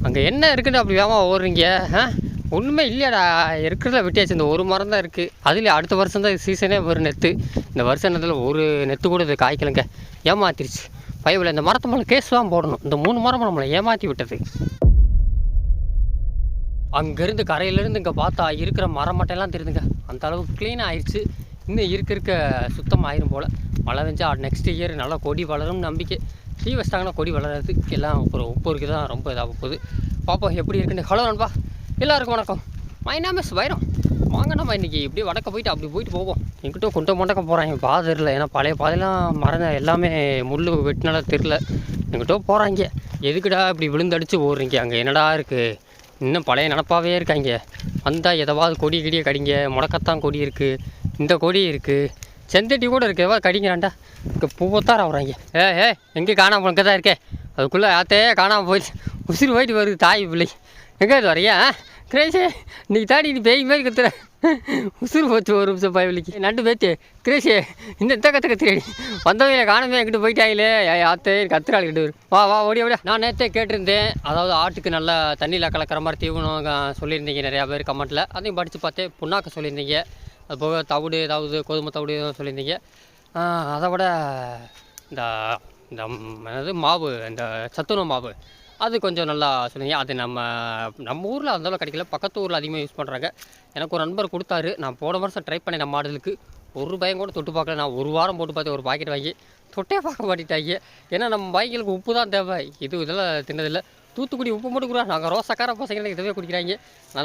அங்கே என்ன இருக்குன்னு அப்படி வேகமாக ஓடுறீங்க? ஒன்றுமே இல்லையாடா, இருக்கிறத விட்டியாச்சு. இந்த ஒரு மரம் தான் இருக்குது. அதில் அடுத்த வருஷம் தான் சீசனே ஒரு நெத்து. இந்த வருஷம் என்னதில் ஒரு நெத்து கூட இது காய்க்கலைங்க. ஏமாத்திருச்சு பயவில். இந்த மரத்தை மேலே கேஸ் தான் போடணும். இந்த 3 மரம் நம்மளை ஏமாற்றி விட்டது. அங்கேருந்து கரையிலேருந்து இங்கே பார்த்தா இருக்கிற மரம் மட்டையெல்லாம் தெரியுதுங்க. அந்த அளவுக்கு க்ளீனாக ஆயிடுச்சு. இன்னும் இருக்க சுத்தம் ஆயிரும் போல். மழை பெஞ்சா நெக்ஸ்ட் இயர் நல்லா கொடி வளரும் நம்பிக்கை. டீ வச்சிட்டாங்கன்னா கொடி வளர்றது எல்லாம் ஒரு உப்பு தான் ரொம்ப இதாக போகுது. பார்ப்போம் எப்படி இருக்குன்னு. ஹலோ நண்பா, எல்லாருக்கும் வணக்கம். மை நேம் இஸ் வைரம். வாங்க நம்ம இன்றைக்கி இப்படி வடக்க போயிட்டு அப்படி போயிட்டு போவோம். என்கிட்ட கொண்ட மொண்டக்க போகிறாங்க. பாதை தெரியல, ஏன்னா பழைய பாதையெல்லாம் மறந்த எல்லாமே முள் வெட்டினால தெரில. என்கிட்ட போகிறாங்க. எதுக்குடா இப்படி விழுந்தடிச்சு ஓடுறீங்க? அங்கே என்னடா இருக்குது? இன்னும் பழைய நினப்பாவே இருக்காங்க. வந்தால் எதாவது கொடி கிடியை கடிங்க. முடக்கத்தான் கொடி இருக்குது, இந்த கொடி இருக்குது, செந்தட்டி கூட இருக்குது. எவ்வளோ கடிங்கிறான்டா. இங்கே பூவத்தார வராங்க. எங்கே காணாமல் இங்கே தான் இருக்கே. அதுக்குள்ளே ஆத்தையே காணாமல் போயிடுச்சு. உசுறு போயிட்டு வருது தாய் பிள்ளை. எங்கே இது வரையா கிரேஷே? இன்றைக்கி தாடி நீ பேய் மாதிரி கத்துற. உசுறு போச்சு ஒரு நிமிஷம் பயவிலிக்கு. நண்டு பேச்சு கிரேஷே, இந்த கற்றுக்கத்துறடி வந்தவங்களை காணமே என்கிட்ட போயிட்டாங்களே. ஆத்தே கத்துறாள் கிட்ட வா வா ஓடியா ஓடியா. நான் நேற்றே கேட்டிருந்தேன், அதாவது ஆட்டுக்கு நல்லா தண்ணியில் கலக்கிற மாதிரி தீவனம் சொல்லியிருந்தீங்க நிறையா பேர் கமெண்ட்டில். அதையும் படித்து பார்த்தேன். புண்ணாக்க சொல்லியிருந்தீங்க. அது போக தவிடு ஏதாவது கோதுமை தவிடு சொல்லியிருந்தீங்க. அதை விட இந்த என்னது மாவு, இந்த சத்துணவு மாவு அது கொஞ்சம் நல்லா சொன்னீங்க. அது நம்ம ஊரில் அந்தளவு கிடைக்கல, பக்கத்து ஊரில் அதிகமாக யூஸ் பண்ணுறாங்க. எனக்கு ஒரு நண்பர் கொடுத்தாரு. நான் போன வருஷம் ட்ரை பண்ணேன். நம்ம மாடலுக்கு ஒரு பயம் கூட தொட்டு பார்க்கல. நான் ஒரு வாரம் போட்டு பார்த்தேன். ஒரு பாக்கெட் வாங்கி தொட்டே பார்க்க மாட்டிட்டாங்க. ஏன்னா நம்ம பைக்கிலுக்கு உப்பு தான் தேவை. இதெல்லாம் தின்னதில்லை. தூத்துக்குடி உப்பு மட்டும் கூட நாங்கள் ரோசக்கார பசங்களை இதுவே குடிக்கிறாங்க.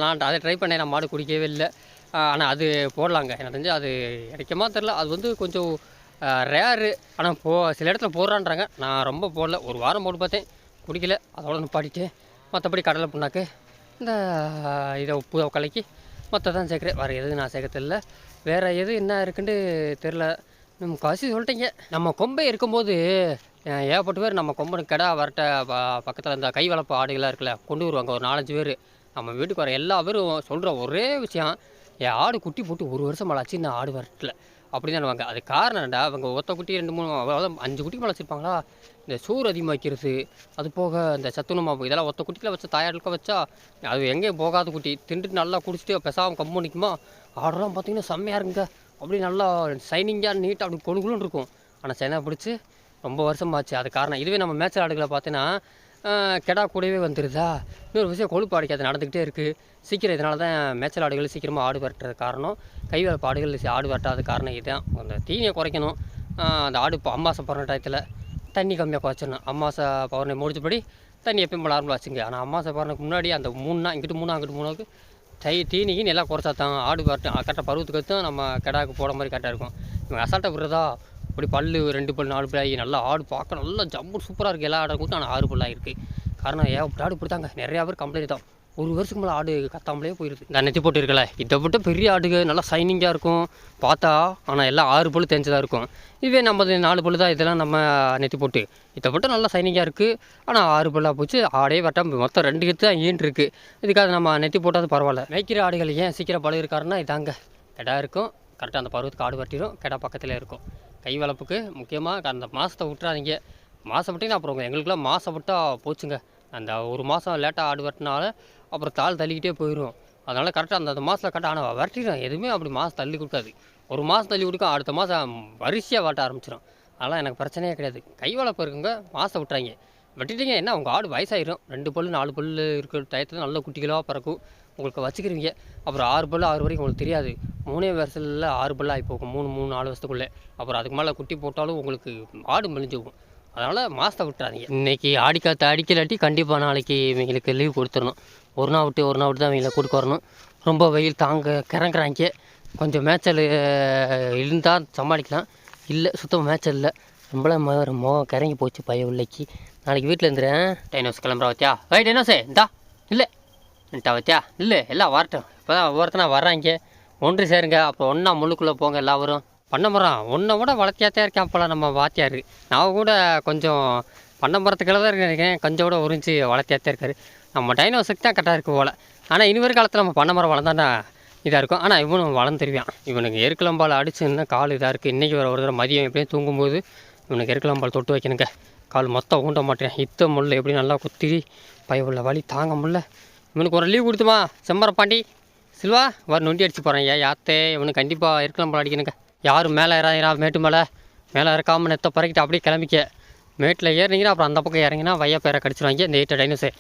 நான் அதை ட்ரை பண்ணேன். நான் மாடு குடிக்கவே இல்லை. ஆனால் அது போடலாங்க. எனக்கு தெரிஞ்சு அது கிடைக்குமா தெரில. அது வந்து கொஞ்சம் ரேரு. ஆனால் சில இடத்துல போடுறான்றாங்க. நான் ரொம்ப போடல. ஒரு வாரம் போட்டு பார்த்தேன், குடிக்கல. அதோட நிப்பாட்டிட்டு மற்றபடி கடலை புண்ணாக்கு, இந்த இதை உப்பு கலக்கி மற்றதான் சேர்க்குறேன். வேறு எதுவும் நான் சேர்க்கறதில்ல. வேறு எது என்ன இருக்குன்னு தெரில. நம்ம காசி சொல்லிட்டீங்க. நம்ம கொம்பை இருக்கும்போது ஏகப்பட்ட பேர் நம்ம கொம்பனுக்கு கடை வரட்ட பக்கத்தில் இந்த கை வளர்ப்பு ஆடுகளாக இருக்குல்ல, கொண்டு வருவாங்க. ஒரு 4-5 பேர் நம்ம வீட்டுக்கு வர எல்லா பேரும் சொல்கிற ஒரே விஷயம், என் ஆடு குட்டி போட்டு 1 வருஷம் மேலே ஆச்சு, நான் ஆடு வரட்டில் அப்படி தான் வாங்க. அது காரணம்டா, அவங்க ஒத்த குட்டி 2-3 5 குட்டி மேலே வச்சுருப்பாங்களா. இந்த சோறு அதிகமாக வைக்கிறது, அது போக இந்த சத்துணவு மாவு இதெல்லாம் ஒத்த குட்டியில் வச்சா தாயாடுக்க வச்சா அது எங்கேயும் போகாத குட்டி தின்றுட்டு நல்லா குடிச்சிட்டு பெசாமல் கம்பு நிற்குமா. ஆடெல்லாம் பார்த்திங்கன்னா செம்மையாக இருக்குங்க. அப்படி நல்லா சைனிங்காக நீட்டாக அப்படி கொழுகுன்னு இருக்கும். ஆனால் சென்னை பிடிச்சி ரொம்ப வருஷமாச்சு. அது காரணம். இதுவே நம்ம மேய்ச்சல் ஆடுகளை பார்த்தீங்கன்னா கெடா கூடவே வந்துடுதா. இன்னொரு விஷயம், கொழுப்பு அடைக்காது நடந்துக்கிட்டே இருக்குது சீக்கிரம். இதனால தான் மேய்ச்சல் ஆடுகள் சீக்கிரமாக ஆடு வரட்டுறது காரணம். கை வளர்ப்பு ஆடுகள் ஆடு வரட்டாத காரணம் இதுதான். அந்த தீனியை குறைக்கணும். அந்த ஆடு இப்போ அம்மாசை பௌர்ணமி டயத்தில் தண்ணி கம்மியாக குறைச்சிடணும். அம்மாசை பௌர்ணமி முடிச்சபடி தண்ணி எப்பயும் போல நார்மலாக வச்சுங்க. ஆனால் அம்மாசை பௌர்ணமிக்கு முன்னாடி அந்த 3 நாள் இங்கிட்டு 3 அங்கிட்டு 3 தீனிக்கு நல்லா குறைச்சா தான் ஆடு வரட்டும். கரெக்டாக பருவத்துக்கு தான் நம்ம கெடாக்கு போட மாதிரி கரெக்டாக இருக்கும். இவங்க அசால்ட்டாக விடுறதா அப்படி பல்லு 2 பல் 4 பல் ஆகி நல்லா ஆடு பார்க்க நல்லா ஜம்பு சூப்பராக இருக்குது. எல்லா ஆடும் கூட்டம். ஆனால் 6 பல்லாக இருக்குது. காரணம் ஆடு பிடித்தாங்க. நிறையா பேர் கம்ப்ளைண்ட் தான். 1 வருஷத்துக்கு மேலே ஆடு கத்தாமலே போயிடுது. இந்த நெத்தி போட்டு இருக்கல, இதை விட்டு பெரிய ஆடுக நல்லா சைனிங்காக இருக்கும் பார்த்தா. ஆனால் எல்லாம் 6 பல் தெரிஞ்சதாக இருக்கும். இதுவே நம்ம 4 பல் தான். இதெல்லாம் நம்ம நெத்தி போட்டு இதை விட்டு நல்லா சைனிங்காக இருக்குது. ஆனால் 6 பல்லாக போச்சு. ஆடே வட்டம் மொத்தம் 2 கத்து தான் ஈன் இருக்குது. இதுக்காக நம்ம நெத்தி போட்டால் பரவாயில்ல. மேய்க்கிற ஆடுகள் ஏன் சீக்கிரம் பழகிருக்காருன்னா இதாங்க. கெடா இருக்கும், கரெக்டாக அந்த பருவத்துக்கு ஆடு வரட்டிடும். கெடா பக்கத்தில் இருக்கும். கை வளர்ப்புக்கு முக்கியமாக அந்த மாதத்தை விட்டுறாதீங்க. மாதம் விட்டிங்கன்னா அப்புறம் எங்களுக்குலாம் மாதம் விட்டால் போச்சுங்க. அந்த 1 மாதம் லேட்டாக ஆடு வரட்டினால அப்புறம் தாள் தள்ளிக்கிட்டே போயிடும். அதனால் கரெக்டாக அந்த மாதத்தில் கரெக்டாக ஆனால் வரட்டிடும். எதுவுமே அப்படி மாதம் தள்ளி கொடுக்காது. 1 மாதம் தள்ளி கொடுக்கும், அடுத்த மாதம் வரிசையாக வாட்ட ஆரம்பிச்சிடும். அதெல்லாம் எனக்கு பிரச்சனையே கிடையாது. கை வளர்ப்பு இருக்குங்க, மாதம் விட்டுறாங்க. வெட்டிட்டீங்க என்ன, உங்கள் ஆடு வயசாயிரும். 2 பல் 4 பல் இருக்கிற டயத்தில் நல்ல குட்டிகளாக பிறக்கும். உங்களுக்கு வச்சுக்கிறீங்க. அப்புறம் 6 பல் 6 வரைக்கும் உங்களுக்கு தெரியாது. 3 வருஷத்தில் 6 பல் ஆகி போகும். 3-4 வருஷத்துக்குள்ளே. அப்புறம் அதுக்கு மேலே குட்டி போட்டாலும் உங்களுக்கு ஆடு மெலிஞ்சு போகும். அதனால் மாதத்தை விட்டுறாதீங்க. இன்றைக்கி ஆடிக்காற்று அடிக்கலாட்டி கண்டிப்பாக நாளைக்கு இவங்களுக்கு லீவ் கொடுத்துடணும். ஒரு நாள் விட்டு தான் இவங்களை கூட்டு வரணும். ரொம்ப வெயில் தாங்க கிறங்குறாங்க. கொஞ்சம் மேய்ச்சல் இருந்தால் சமாளிக்கலாம். இல்லை சுத்தமாக மேய்ச்சல் இல்லை. நம்மளாம் கிறங்கி போச்சு பைய உள்ளைக்கு. நாளைக்கு வீட்டில் இருந்துறேன். டைனோஸ் கிளம்புறா வத்தியா? டைனோஸே இந்தா இல்லை இன்ட்டா வத்தியா இல்லை எல்லாம் வரட்டும். இப்போ தான் ஒவ்வொருத்தனா வர்றாங்க. ஒன்று சேருங்க. அப்புறம் ஒன்றா முள்ளுக்குள்ளே போங்க. எல்லாம் வரும். பண்ண மரம் ஒன்றை விட வளர்த்தியாத்தான் இருக்கேன். அப்போலாம் நம்ம வாத்தியார் நான் கூட கொஞ்சம் பண்ண மரத்துக்குள்ள தான் இருக்கேன். கொஞ்சம் கூட உறிஞ்சி வளர்த்தியாத்தான் இருக்காரு. நம்ம டைனோஸுக்கு தான் கரெக்டாக இருக்குது போல். ஆனால் இனி காலத்தில் நம்ம பண்ண மரம் வளர்ந்தாண்டா இதாக இருக்கும். ஆனால் இவனும் வளர்ந்துருவான். இவனுக்கு எருக்கலம்பால் அடிச்சுன்னா கால் இதாக இருக்குது. இன்றைக்கி ஒரு தடவை மதியம் எப்படியும் தூங்கும்போது இவனுக்கு எருக்கலம்பால் தொட்டு வைக்கணுங்க. கால் மொத்தம் ஊண்ட மாட்டேன். இத்த முள்ள எப்படி நல்லா குத்தி பயவுள்ள வலி தாங்க முடில. இவனுக்கு ஒரு லீவ் கொடுத்துமா செம்பரப்பாண்டி சில்வா நொண்டி அடிச்சு போகிறேன். யாத்தே இவனுக்கு கண்டிப்பாக இருக்கலாம் போல அடிக்கணுங்க. யாரும் மேலே ஏறா மேட்டு மேலே இறக்காமல் நெத்த பறக்கிட்டு அப்படியே கிளம்பிக்க. மேட்டில் ஏறினீங்கன்னா அப்புறம் அந்த பக்கம் இறங்கினா வைய பேரை கடிச்சிருவாங்க. இந்த 8 டைனோஸே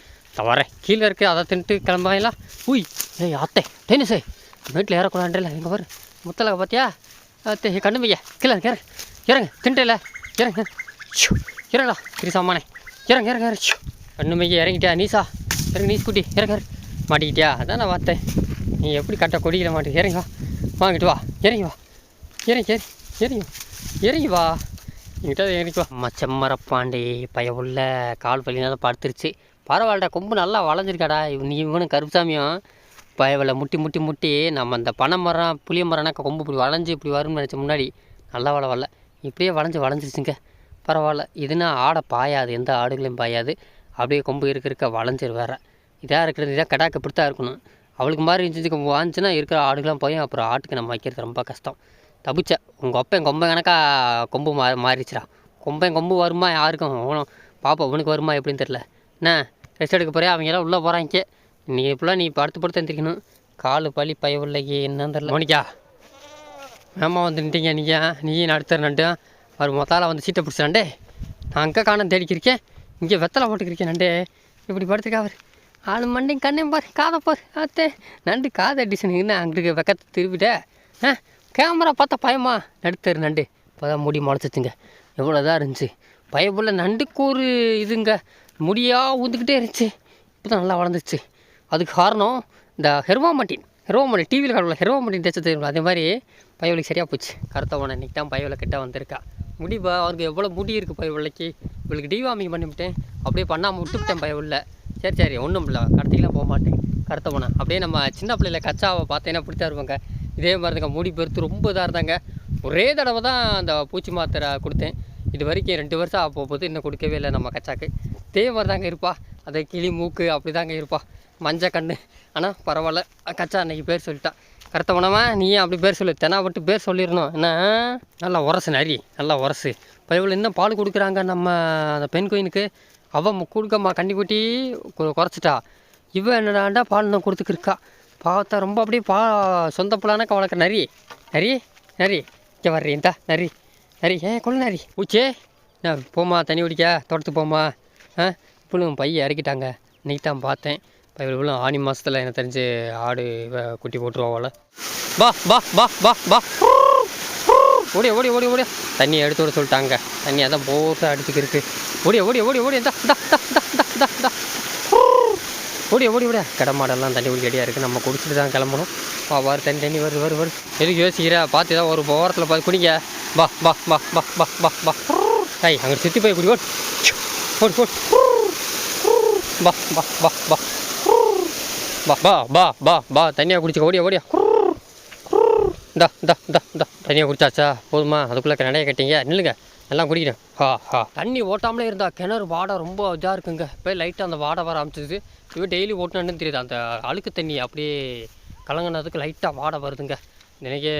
வரேன் கீழே இருக்குது அதை தின்ட்டு கிளம்பாங்களா. உய் அத்தை டைனோஸே மேட்டில் ஏறக்கூடாதுல எங்கே வரும் முத்தலக பார்த்தியா அத்தை கண்ணு வைய கீழே இறங்க தின்ட்டுல இறங்க இறங்கடா கிரிசாமானே இறங்க கண்ணு மைய இறங்கிட்டியா நீசா இறங்க நீஸ் குட்டி இறங்க மாட்டிக்கிட்டியா அதான் நான் பார்த்தேன். நீ எப்படி கட்ட கொடிக்கிற மாட்டேன். இறங்கி வா வாங்கிட்டு வா இறங்கி வா இறங்கி வா என்கிட்ட இறங்கி வா. செம்மரப்பாண்டி பயவுள்ள கால் வலினால படுத்துருச்சு. பரவாயில்லடா கொம்பு நல்லா வளைஞ்சிருக்காடா. இவனும் கருப்புசாமியும் பயவில் முட்டி நம்ம அந்த பனை மரம் புளிய மரம்னா கொம்பு இப்படி வளைஞ்சி இப்படி வரும்னு நினச்ச முன்னாடி நல்லா வரல இப்படியே வளைஞ்சிருச்சுங்க. பரவாயில்ல இதுனா ஆடை பாயாது, எந்த ஆடுகளையும் பாயாது. அப்படியே கொம்பு இருக்க வளைஞ்சிரு வேறு இதாக இருக்கிறது. இதாக கடாக்கு இப்படி தான் இருக்கணும். அவளுக்கு மாதிரி இருந்துச்சு வாங்கிச்சுன்னா இருக்கிற ஆடுகளாம் போய் அப்புறம் ஆட்டுக்கு நம்ம வைக்கிறது ரொம்ப கஷ்டம். தப்பிச்சேன் உங்கள் கொம்பை கணக்கா கொம்பு மாறிடுச்சுடா. கொம்பு வருமா யாருக்கும் பாப்பா உனக்கு வருமா எப்படின்னு தெரில. என்ன ரெஸ்ட் எடுக்க போறியா? அவங்க எல்லாம் உள்ளே போகிறாங்க. நீ இப்படிலாம் நீ படுத்து எந்திரிக்கணும். காலு பழி பயவில்லையே என்னன்னு தெரில. மோனிக்கா மேமா வந்து நின்ட்டீங்க நீயும் அடுத்த நண்டு அவர் மொத்தால வந்து சீட்டை பிடிச்சாண்டே. நான் அங்கே காணம் தேடிக்கிருக்கேன், இங்கே வெத்தலை போட்டுக்கிருக்கேன். நண்டே இப்படி படுத்துக்கா அவர் ஆளு மண்டையும் கண்ணையும் பாரு காதை பாரு அத்தே நண்டு காதை அடிச்சுன்னு அங்கிட்டு வெக்கத்தை திருப்பிட்டே. கேமரா பார்த்தா பயமா நடுத்தரு நண்டு இப்போ தான் முடி முளைச்சிச்சுங்க. எவ்வளோதான் இருந்துச்சு பயப்புள்ள நண்டுக்கு ஒரு இதுங்க முடியாக ஊந்துக்கிட்டே இருந்துச்சு. இப்போ தான் நல்லா வளர்ந்துச்சு. அதுக்கு காரணம் இந்த ஹெர்வாமட்டின் டிவியில் கடவுள ஹெர்வாமட்டின் தேய்ச்சி தெரியும். அதே மாதிரி பயவலிக்கு சரியாக போச்சு. கருத்தவனை இன்றைக்கி தான் பயவில் கிட்ட வந்திருக்கா. முடிப்பா அவருக்கு எவ்வளோ முடி இருக்குது பயவில்லைக்கு. இவளுக்கு டிவாமிங் பண்ணிவிட்டேன், அப்படியே பண்ணாமல் விட்டுவிட்டேன் பயவில்லை. சரி ஒன்றும் இல்லை கடத்திக்கலாம் போக மாட்டேன். கருத்தவனை அப்படியே நம்ம சின்ன பிள்ளையில கச்சாவை பார்த்தேன்னா பிடிச்சா இருப்பாங்க. இதே மாதிரி தாங்க முடி பெருத்து ரொம்ப இதாக இருந்தாங்க. ஒரே தடவை தான் அந்த பூச்சி மாத்திரை கொடுத்தேன். இது வரைக்கும் 2 வருஷம் ஆக போகுது, இன்னும் கொடுக்கவே இல்லை நம்ம கச்சாக்கு. இதே மாதிரி தாங்க இருப்பா. அதை கிளி மூக்கு அப்படி தாங்க இருப்பா, மஞ்சள் கண்ணு. ஆனால் பரவாயில்ல கச்சா அன்றைக்கி பேர் சொல்லிட்டான். கருத்தவனமா நீயும் அப்படி பேர் சொல்லு, தெனாவட்டு பேர் சொல்லிடணும். என்ன நல்லா உரசு நரி நல்லா உரசு பயவில். இன்னும் பால் கொடுக்குறாங்க நம்ம அந்த பெண் கோயினுக்கு. அவன் கொடுக்கம்மா கண்ணி குட்டி குறைச்சிட்டா. இவன் என்னடாண்டா பால் இன்னும் கொடுத்துக்கிருக்கா. பாவத்தை ரொம்ப அப்படியே சொந்த பிள்ளைனாக்க வளர்க்குற நரி இங்கே வர்றீன்டா நரி கொள்ளு நரி ஊச்சே நான் போமா தண்ணி குடிக்க தோட்டத்துக்கு போமா. இப்பளும் பையன் இறக்கிட்டாங்க. இன்றைக்கி தான் பார்த்தேன். இவ்வளோ ஆனி மாதத்தில் எனக்கு தெரிஞ்சு ஆடு குட்டி போட்டுருவாங்கள. பா ஓடிய தண்ணி எடுத்து விட சொல்லிட்டாங்க. தண்ணி அதான் போட்டு அடிச்சுக்கிருக்கு. ஓடிய கடமாடெல்லாம் தண்ணி குடிக்க ரெடியாக இருக்குது. நம்ம குடிச்சிட்டு தான் கிளம்பணும். வாரு தண்ணி வரு எதுக்கு யோசிக்கிற பார்த்து தான் ஒரு ஓரத்தில் பார்த்து குடிங்க. பா அங்கே சுற்றி போய் குடி ஓடு பா தண்ணியாக குடிச்சுக்க. ஓடியா தண்ணியாக குடிச்சாச்சா போதுமா? அதுக்குள்ளே நிறைய கட்டிங்க நில்லுங்க எல்லாம் குடிக்கிறேன். தண்ணி ஓட்டாமலே இருந்தால் கிணறு வாடை ரொம்ப இதாக இருக்குங்க. இப்போ லைட்டாக அந்த வாடை வர ஆரம்பிச்சிது. இப்போ டெய்லி ஓட்டினான்னு தெரியுது. அந்த அழுக்கு தண்ணி அப்படியே கலங்கினதுக்கு லைட்டாக வாடை வருதுங்க. எனக்கு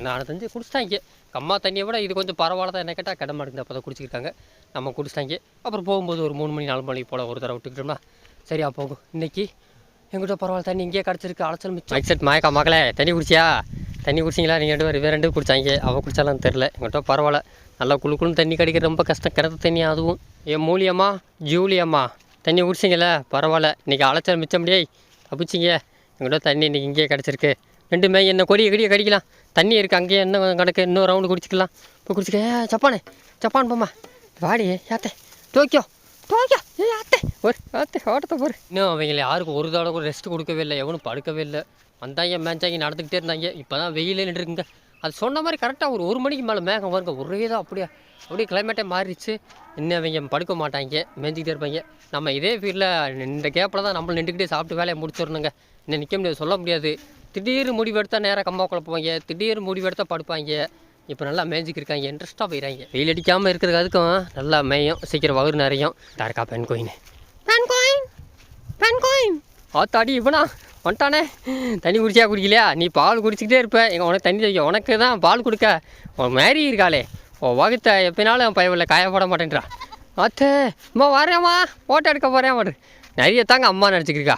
நான் தெரிஞ்சு குடிச்சிட்டாங்க. அம்மா தண்ணியை விட இது கொஞ்சம் பரவாயில்ல தான். என்ன கேட்டால் கிடமா இருக்குது. அப்போ தான் குடிச்சிருக்காங்க. நம்ம குடிச்சிட்டாங்க. அப்புறம் போகும்போது ஒரு 3 மணி 4 மணிக்கு போல் ஒரு தடவை விட்டுக்கிட்டோம்னா சரியா போகும். இன்றைக்கி எங்கிட்ட பரவாயில்ல தண்ணி இங்கேயே கிடச்சிருக்கு. அலைச்சல் மிச்சம். மைக் செட் மாயக்கா மகளே தண்ணி குடிச்சிங்களா? நீங்கள் 2 பேர் 2 குடித்தாங்க. அவள் குடித்தாலும் தெரில. எங்கிட்ட பரவாயில்ல நல்லா குழுக்குன்னு தண்ணி கிடைக்கிறது ரொம்ப கஷ்டம். கிணத்து தண்ணி அதுவும். என் மூலியம்மா ஜூலியம்மா தண்ணி குடிச்சிங்களே பரவாயில்ல. இன்றைக்கி அலைச்சல் மிச்சம் முடியே தப்பிச்சிங்க. எங்கிட்ட தண்ணி இன்றைக்கி இங்கேயே கிடச்சிருக்கு. 2 மேய் என்ன கொடியை கடிக்கலாம். தண்ணி இருக்குது அங்கேயே என்ன கிடக்கு. இன்னும் ரவுண்டு குடிச்சிக்கலாம். இப்போ குடிச்சிக்க. ஜப்பான் போம்மா வாடி யாத்தே டோக்கியோ யாத்தே ஓட்டத்தை போரு. இன்னும் அவங்கள யாருக்கும் ஒரு தடவை கூட ரெஸ்ட் கொடுக்கவே இல்லை. எவனும் படுக்கவே இல்லை. வந்தாங்க மேஞ்சாங்க நடந்துக்கிட்டே இருந்தாங்க. இப்போ தான் வெயிலே நின்றுருக்குங்க. அது சொன்ன மாதிரி கரெக்டாக ஒரு மணிக்கு மேலே மேகம் வருங்க. ஒரே தான் அப்படியே கிளைமேட்டே மாறிடுச்சு. இன்னும் அவங்க படுக்க மாட்டாங்க, மேய்ஞ்சிக்கிட்டே இருப்பாங்க. நம்ம இதே ஃபீல்டில் இந்த கேப்பில் தான் நம்மளை நின்றுக்கிட்டே சாப்பிட்டு வேலையை முடிச்சிடணுங்க. இன்னும் நிற்க முடியாது, சொல்ல முடியாது. திடீர்னு முடிவெடுத்தால் நேராக கம்மா குழப்புவாங்க, திடீர்னு முடிவெடுத்தால் படுப்பாங்க. இப்போ நல்லா மேய்ஞ்சிக்கிருக்காங்க, இன்ட்ரெஸ்ட்டாக போயிடறாங்க. வெயில் அடிக்காமல் இருக்கிறதுக்கு அதுக்கும் நல்லா மேயும், சீக்கிரம் வகுறு நிறையும். தாருக்கா பெண் கோயின் ஆத்தாடி இவனா வந்துட்டானே. தண்ணி குடிக்கலையா? நீ பால் குடிச்சிக்கிட்டே இருப்பேன். எங்கள் உனக்கு தண்ணி வைக்க உனக்கு தான் பால் கொடுக்க. உன் மேரி இருக்காளே உன் வகுத்த எப்படினாலும் பயவில்லை காய போட மாட்டேன்றா. அத்தே அம்மா வரேம்மா ஃபோட்டோ எடுக்க போகிறேன் வரு நிறைய தாங்க அம்மா நினச்சிக்கிருக்கா.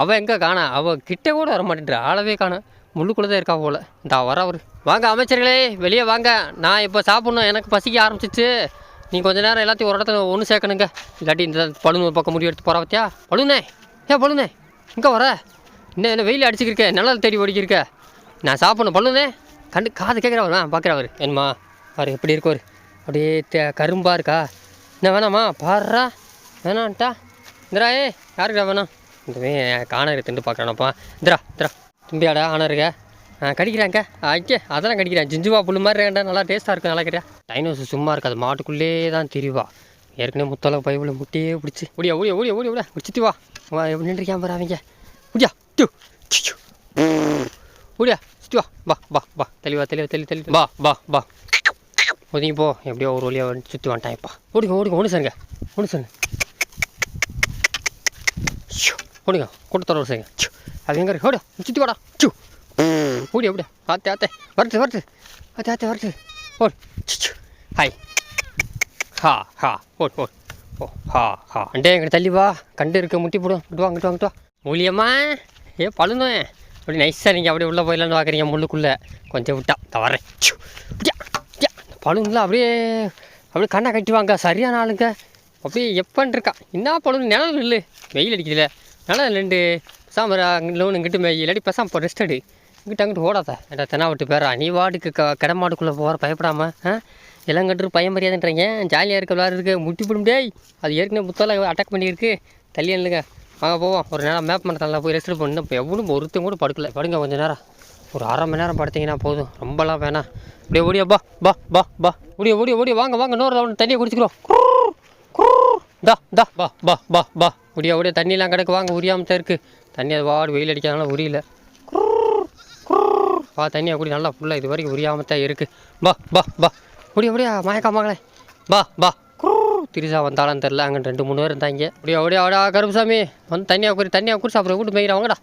அவள் எங்கே காணா, அவள் கிட்டே கூட வர மாட்டேன்றா, ஆளவே காணா, முள்ளுக்குள்ளே தான் இருக்கா போல். இந்த வர அவர் வாங்க அமைச்சர்களே, வெளியே வாங்க, நான் இப்போ சாப்பிட்ணும், எனக்கு பசிக்க ஆரம்பிச்சிச்சு. நீ கொஞ்ச நேரம் எல்லாத்தையும் ஒரு இடத்துல ஒன்று சேர்க்கணுங்க, இல்லாட்டி இந்த பழுனு ஒரு பக்கம் முடி எடுத்து போகிற பத்தியா. பழுனே பழுனே இங்கே வர, என்ன வெயில் அடிச்சுக்கிருக்க, நல்லா தேடி ஓடிக்கிருக்க, நான் சாப்பிட்ணும். பழுனே காது கேட்குறவர் பார்க்குறவர் என்னம்மா அவர் எப்படி இருக்கவர், அப்படியே கரும்பாக இருக்கா. என்ன வேணாம்மா பாடுறா, வேணான்ட்டா இந்திரா. யாருக்கா வேணாம், இந்த காண இருக்குன்னு பார்க்குறானப்பா. இந்திரா தும்பியாடா ஆனா இருக்க கடிக்கிறாங்க. ஐயே அதெல்லாம் கடிக்கிறேன், ஜிஞ்சுவா புல்லு மாதிரி இருக்கா, நல்லா டேஸ்ட்டாக இருக்கும், நல்லா கிடையா. டைனோஸ் சும்மா இருக்காது, மாட்டுக்குள்ளே தான் திரிவா. ஏற்கனவே முத்தளவு பைபிள் முட்டியே பிடிச்சி ஓடியா ஓடியா ஓடியா ஓடியா ஓடியா சுற்றி வா எப்படி நின்றுருக்கான் பாரு அவங்க. ஓடியா ஓடியா சுற்றி வா தெளிவா வா ஒதுங்கி போ. எப்படியோ ஒரு வழியாக சுற்றி வந்துட்டான். இப்போ ஓடுங்க ஒன்று சாருங்க ஓடுங்க கூட்டத்தோட சாருங்க. அது எங்கே இருக்கு, ஓட சுற்றி வாடா ஓடியா ஆத்தே வரட்டு ஆத்தே ஓடு ஹாய் ஹா ஓட் ஹா அண்டே எங்கிட்ட தள்ளி வா, கண்டு இருக்க முட்டி போடும், இங்கிட்டு வா மூலியம்மா. பழுந்தேன் அப்படி நைஸாக நீங்கள் அப்படியே உள்ளே போயிடலான்னு பார்க்குறீங்க, முள்ளுக்குள்ளே கொஞ்சம் விட்டா தவறேன். பழுங்குல அப்படியே கண்ணை கட்டுவாங்க, சரியான ஆளுங்க. அப்படியே எப்பன்னு இருக்கா, என்ன பழுங்கு நிலம் இல்லை, வெயில் அடிக்குதுல நிலம் ரெண்டு சாம்பரா லோன் இங்கிட்டு மேய், இல்லாட்டி பேசாம இப்போ ரெஸ்ட் எடு, அங்கிட்டு ஓடாத. ஏட்டா தென்னாவட்டு பேரா, நீ வாட்டுக்கு கிடமாட்டுக்குள்ளே போகிற பயப்படாமல் எல்லாம் கட்டுரு பயம் மரியாதைன்றீங்க, ஜாலியாக இருக்க விளாடு இருக்கு, முட்டி போடும் டேய். அது ஏற்கனவே முத்தெல்லாம் அட்டாக் பண்ணியிருக்கு, தள்ளி இல்லைங்க. வாங்க போவோம், ஒரு நேரம் மேப் மரத்தில் போய் ரெஸ்ட் பண்ணணும். இப்போ எவ்வளோ ஒருத்தங்க கூட படுங்க கொஞ்சம் நேரம், ஒரு அரை மணி நேரம் படுத்திங்கன்னா போதும், ரொம்பலாம் வேணாம். அப்படியே ஓடியா பா ஓடியா வாங்க இன்னொரு ரவுண்ட் தண்ணியை குடிச்சிக்கிறோம். பா ஓடியா தண்ணியெலாம் கிடக்கு, வாங்க உரியாமல் தான் இருக்குது தண்ணி. அது வாடு வெயில் அடிக்காதனால உரியல. வா தண்ணியை குடி நல்லா ஃபுல்லாக, இது வரைக்கும் உரியாமல் தான் இருக்குது. பா ஓடியா மயக்காமாங்களே பா திரிசா வந்தாலும் தெரில, அங்கே 2-3 பேர் இருந்தாங்க. ஓடியா கருப்புசாமி வந்து தண்ணியாக குடி சாப்பிட்ற கூட்டு மேய்கிறா வாங்கடா.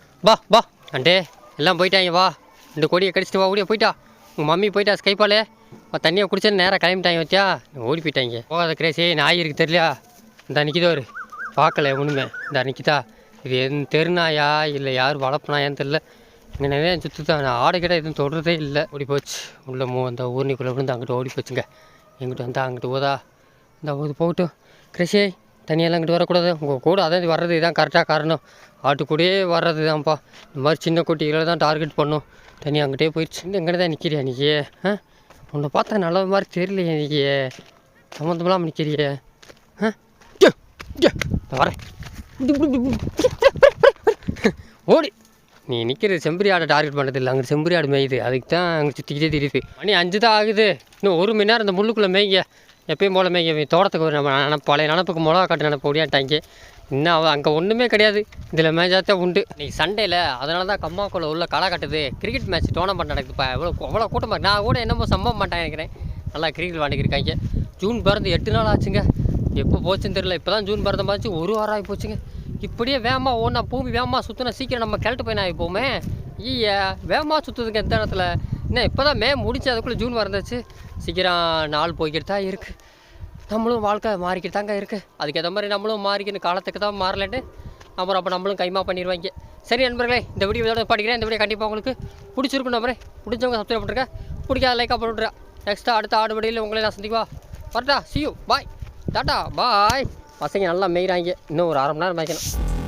பா அண்டே எல்லாம் போயிட்டாங்க, வா 2 கொடியை கடிச்சிட்டு வா. ஓடியா போயிட்டா உங்கள் மம்மி போயிட்டா ஸ்கைப்பாலே, தண்ணியை குடிச்சேன்னு நேராக கிளம்பிட்டாங்க வச்சா, ஓடி போயிட்டாங்க. போகாத கிரேசி நாய் இருக்குது தெரியலையா, இந்த நிற்கிதோ பார்க்கல ஒன்றுமே, இந்த நிற்கிதா. இது தெருநாயா இல்லை யார் வளர்ப்புனாயான்னு தெரில, இங்கே நிறைய சுற்றி தான், ஆடை கிட்ட எதுவும் தொடுறதே இல்லை. ஓடி போச்சு உள்ள அந்த ஊர்னிக்குள்ளே விழுந்து அங்கிட்டு ஓடி போச்சுங்க. எங்கிட்ட வந்தால் அங்கிட்டு ஓதா இந்த ஊது போகட்டும். கிருஷி தண்ணியெல்லாம் இங்கிட்டு வரக்கூடாது, உங்கள் கூட அதான் வர்றது இதுதான் கரெக்டாக காரணம், ஆட்டுக்கூடயே வர்றது தான்ப்பா. இந்த மாதிரி சின்ன குட்டிகளை தான் டார்கெட் பண்ணும். தண்ணி அங்கிட்டே போயிடுச்சு, இங்கே தான் நிற்கிறியா நீ? உன்னை பார்த்தா நல்ல மாதிரி தெரியலையே, நீ சம்மந்தமெல்லாம் நிற்கிறியே. வரேன் ஓடி, நீ நிற்கிறது செம்பரி ஆடை டார்கெட் பண்ணுறது இல்லை, அங்கே செம்பரி ஆடு மேயுது, அதுக்கு தான் அங்கே சுற்றிக்கிட்டே தெரியுது. மணி 5 தான் ஆகுது, இன்னும் 1 மணி நேரம் இந்த முள்ளுக்குள்ளே மேய்ங்க, எப்பயும் போல் மேய்ங்க. தோட்டத்துக்கு நம்ம பழைய நினப்புக்கு மிளகா காட்டு நினப்பு ஓடியாட்டாங்க. இன்னும் அங்கே ஒன்றுமே கிடையாது, இதில் மேய்ச்சாத்தான் உண்டு. இன்றைக்கி சண்டேல, அதனால தான் கம்மாக்குள்ளே உள்ள களை கட்டுது. கிரிக்கெட் மேட்ச் டோர்னமெண்ட் நடக்குதுப்பா, அவ்வளோ கூட்டமாக. நான் கூட என்னமோ சம்பவம் மாட்டேன் நினைக்கிறேன், நல்லா கிரிக்கெட் விளாண்டுக்கிருக்காங்க. ஜூன் பிறந்து 8 நாள் ஆச்சுங்க, எப்போ போச்சுன்னு தெரியல. இப்போ தான் ஜூன் பிறந்த மாதிரி 1 வாரம் ஆகி போச்சுங்க. இப்படியே வேகமாக ஓடனா பூமி வேகமாக சுற்றினா சீக்கிரம் நம்ம கிழட்டு போய் நான் இப்போவுமே வேகமாக சுற்றுதுங்க இந்த இடத்துல. என்ன இப்போ தான் முடிச்சு அதுக்குள்ளே ஜூன் வரந்துச்சு, சீக்கிரம் நாள் போய்கிட்டு தான் இருக்குது. நம்மளும் வாழ்க்கை மாறிக்கிட்டு தாங்க இருக்குது, அதுக்கேற்ற மாதிரி நம்மளும் மாறிக்கணும், காலத்துக்கு தான் மாறலன்ட்டு அப்புறம் அப்போ நம்மளும் கைமா பண்ணிடுவாங்க. சரி நண்பர்களே, இந்த வீடியோ இதோட படிக்கிறேன். இந்த வீடியோ கண்டிப்பாக உங்களுக்கு பிடிச்சிருக்கும் நம்பரே, பிடிச்சவங்க சப்ஸ்கிரைப் பண்ணுறேன், பிடிக்காத லைக்காக போட்டுருக்கேன். நெக்ஸ்ட்டு அடுத்த ஆடுபடியில் உங்களே நான் சந்திக்குவா வரட்டா. see you பாய் டாட்டா பாய். பசங்க நல்லா மேய்கிறாங்க, இன்னும் ஒரு 1/2 மணி நேரம் மேய்க்கணும்.